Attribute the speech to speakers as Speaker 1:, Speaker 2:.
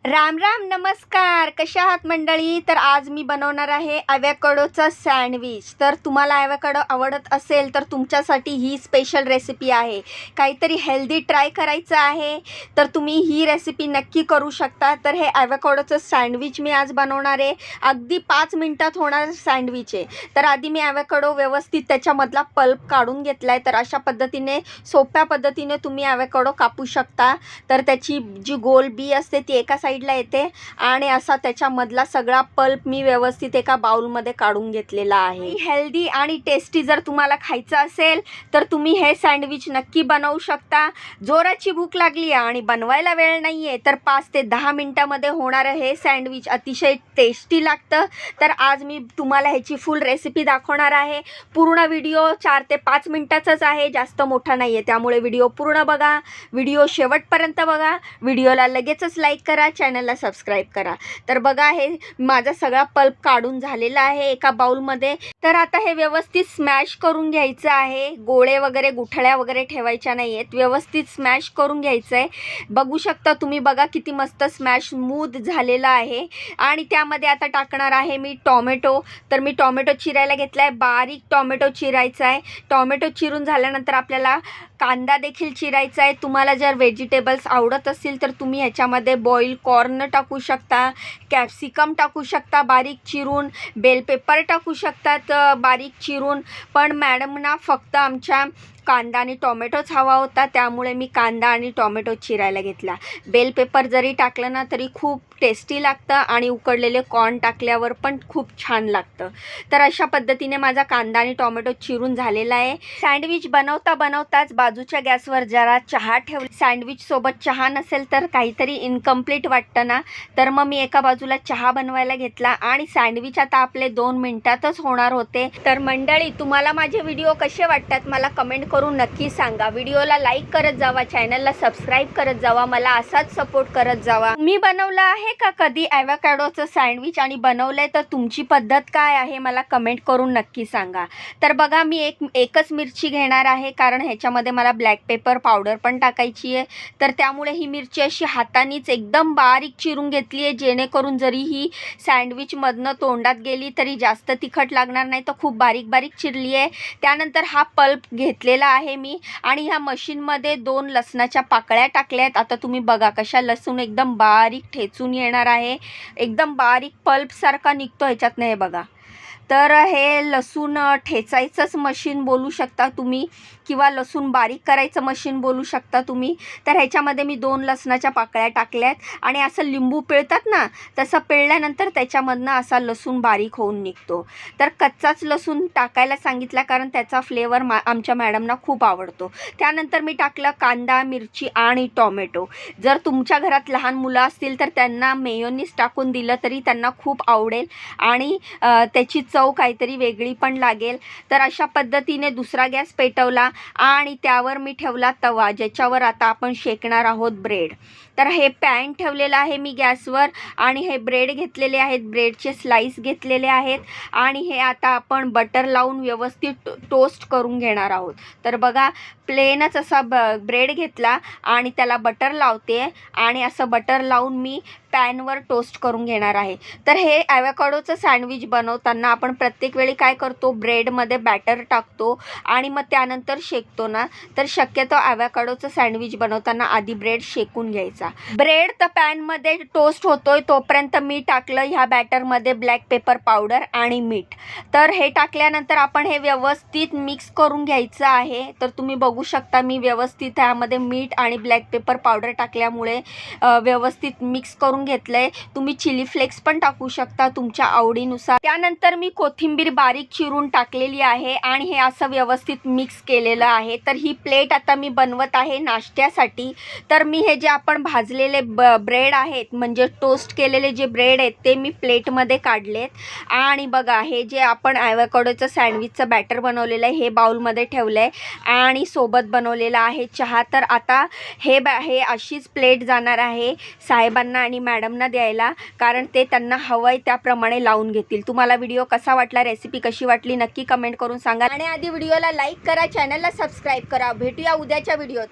Speaker 1: राम राम नमस्कार. कशा आहात मंडळी? तर आज मी बनवणार आहे ॲव्होकॅडोचा सँडविच. तर तुम्हाला ॲव्होकॅडो आवडत असेल तर तुमच्यासाठी ही स्पेशल रेसिपी आहे. काहीतरी हेल्दी ट्राय करायचं आहे तर तुम्ही ही रेसिपी नक्की करू शकता. तर हे ॲव्होकॅडोचं सँडविच मी आज बनवणार आहे. अगदी 5 मिनिटात होणारं सँडविच आहे. तर आधी मी ॲव्होकॅडो व्यवस्थित त्याच्यामधला पल्प काढून घेतला आहे. तर अशा पद्धतीने सोप्या पद्धतीने तुम्ही ॲव्होकॅडो कापू शकता. तर त्याची जी गोल बी असते ती एका साईडला येते आणि असा त्याच्यामधला सगळा पल्प मी व्यवस्थित एका बाउलमध्ये काढून घेतलेला आहे. हेल्दी आणि टेस्टी जर तुम्हाला खायचं असेल तर तुम्ही हे सँडविच नक्की बनवू शकता. जोराची भूक लागली आहे आणि बनवायला वेळ नाही आहे तर 5 ते 10 मिनिटामध्ये होणारं हे सँडविच अतिशय टेस्टी लागतं. तर आज मी तुम्हाला ह्याची फुल रेसिपी दाखवणार आहे. पूर्ण व्हिडिओ 4 ते 5 मिनिटाचाच आहे, जास्त मोठा नाही आहे. त्यामुळे व्हिडिओ पूर्ण बघा, व्हिडिओ शेवटपर्यंत बघा. व्हिडिओला लगेचच लाईक करा, चॅनलला सबस्क्राईब करा. तर बघा हे माझा सगळा पल्प काढून झालेला आहे एका बाउलमध्ये. तर आता हे व्यवस्थित स्मॅश करून घ्यायचं आहे. गोळे वगैरे गुठळ्या वगैरे ठेवायच्या नाही आहेत, व्यवस्थित स्मॅश करून घ्यायचं आहे. बघू शकता तुम्ही, बघा किती मस्त स्मॅश स्मूथ झालेला आहे. आणि त्यामध्ये आता टाकणार आहे मी टॉमॅटो. तर मी टॉमॅटो चिरायला घेतला आहे, बारीक टॉमॅटो चिरायचा आहे. टॉमॅटो चिरून झाल्यानंतर आपल्याला कांदा देखील चिरायचा आहे. तुम्हाला जर व्हेजिटेबल्स आवडत असतील तर तुम्ही ह्याच्यामध्ये बॉईल कॉर्न टाकू शकता, कॅप्सिकम टाकू शकता बारीक चिरून, बेल पेपर टाकू शकतात बारीक चिरून. पण मॅडमना फक्त आमच्या कांदा आणि टॉमॅटोच हवा होता, त्यामुळे मी कांदा आणि टॉमॅटो चिरायला घेतला. बेल पेपर जरी टाकलं ना तरी खूप टेस्टी लागतं आणि उकडलेले कॉर्न टाकल्यावर पण खूप छान लागतं. तर अशा पद्धतीने माझा कांदा आणि टॉमॅटो चिरून झालेला आहे. सँडविच बनवता बनवताच बाजूच्या गॅसवर जरा चहा ठेवला. सँडविच सोबत चहा नसेल तर काहीतरी इनकम्प्लीट वाटतं ना. तर मग मी एका बाजूला चहा बनवायला घेतला आणि सँडविच आता आपले 2 मिनिटातच होणार होते. तर मंडळी, तुम्हाला माझे व्हिडिओ कसे वाटतात मला कमेंट करून नक्की सांगा. व्हिडिओला लाईक करत जावा, चॅनलला सबस्क्राईब करत जावा, मला असाच सपोर्ट करत जावा. मी बनवलं आहे का कधी ॲव्होकॅडोचं सँडविच आणि बनवलंय तर तुमची पद्धत काय आहे मला कमेंट करून नक्की सांगा. तर बघा मी एकच मिरची घेणार आहे, कारण ह्याच्यामध्ये मला ब्लॅक पेपर पावडर पण टाकायची आहे. तर त्यामुळे ही मिरची अशी हातानेच एकदम बारीक चिरून घेतली आहे, जेणेकरून जरी ही सँडविचमधनं तोंडात गेली तरी जास्त तिखट लागणार नाही. तर खूप बारीक बारीक चिरली आहे. त्यानंतर हा पल्प घेतलेला आहे मी आणि ह्या मशीनमध्ये 2 लसणाच्या पाकळ्या टाकल्या आहेत. आता तुम्ही बघा कशा लसूण एकदम बारीक ठेचून येणार आहे, एकदम बारीक पल्पसारखा निघतो ह्याच्यातनं. हे बघा, तर हे लसूण ठेचायचंच मशीन बोलू शकता तुम्ही किंवा लसूण बारीक करायचं मशीन बोलू शकता तुम्ही. तर ह्याच्यामध्ये मी 2 लसणाच्या पाकळ्या टाकल्यात आणि असं लिंबू पिळतात ना तसं पिळल्यानंतर त्याच्यामधनं असा लसूण बारीक होऊन निघतो. तर कच्चाच लसूण टाकायला सांगितला, कारण त्याचा फ्लेवर आमच्या मॅडमना खूप आवडतो. त्यानंतर मी टाकलं कांदा, मिरची आणि टॉमॅटो. जर तुमच्या घरात लहान मुलं असतील तर त्यांना मेयोनीज टाकून दिलं तरी त्यांना खूप आवडेल आणि त्याची चव काहीतरी वेगळी पण लागेल. तर अशा पद्धतीने दुसरा गॅस पेटवला आणि त्यावर मी ठेवला तवा, ज्याच्यावर आता आपण शेकणार आहोत ब्रेड. तर हे पॅन ठेवलेलं आहे मी गॅसवर आणि हे ब्रेड घेतलेले आहेत, ब्रेडचे स्लाइस घेतलेले आहेत आणि हे आता आपण बटर लावून व्यवस्थित टोस्ट करून घेणार आहोत. तर बघा, प्लेनच असा ब्रेड घेतला आणि त्याला बटर लावते आणि असं बटर लावून मी पॅनवर टोस्ट करून घेणार आहे. तर हे ॲव्होकॅडोचं सँडविच बनवताना आपण प्रत्येक वेळी काय करतो, ब्रेडमध्ये बॅटर टाकतो आणि मग त्यानंतर शेकतो ना. तर शक्यतो ॲव्होकॅडोचं सँडविच बनवताना आधी ब्रेड शेकून घ्यायचा. ब्रेड तर पॅनमध्ये टोस्ट होतोय तोपर्यंत मी टाकलं ह्या बॅटरमध्ये ब्लॅक पेपर पावडर आणि मीठ. तर हे टाकल्यानंतर आपण हे व्यवस्थित मिक्स करून घ्यायचं आहे. तर तुम्ही बघू शकता मी व्यवस्थित ह्यामध्ये मीठ आणि ब्लॅक पेपर पावडर टाकल्यामुळे व्यवस्थित मिक्स करून घेतलंय. तुम्ही चिली फ्लेक्स पण टाकू शकता तुमच्या आवडीनुसार. त्यानंतर मी कोथिंबीर बारीक चिरून टाकलेली आहे आणि हे असं व्यवस्थित मिक्स केलेलं आहे. तर ही प्लेट आता मी बनवत आहे नाश्त्यासाठी. तर मी हे जे आपण भाजलेले ब्रेड आहेत, म्हणजे टोस्ट केलेले जे ब्रेड आहेत ते मी प्लेटमध्ये काढलेत आणि बघा हे जे आपण ॲव्होकॅडोचं सँडविचचं बॅटर बनवलेलं आहे हे बाउलमध्ये ठेवलं आहे आणि सोबत बनवलेला आहे चहा. तर आता हे अशीच प्लेट जाणार आहे साहेबांना आणि मॅडमना द्यायला, कारण ते त्यांना हवं आहे त्याप्रमाणे लावून घेतील. तुम्हाला व्हिडिओ कसा वाटला, रेसिपी कशी वाटली नक्की कमेंट करून सांगा आणि आधी व्हिडिओला लाईक करा, चॅनलला सबस्क्राईब करा. भेटूया उद्याच्या व्हिडिओत.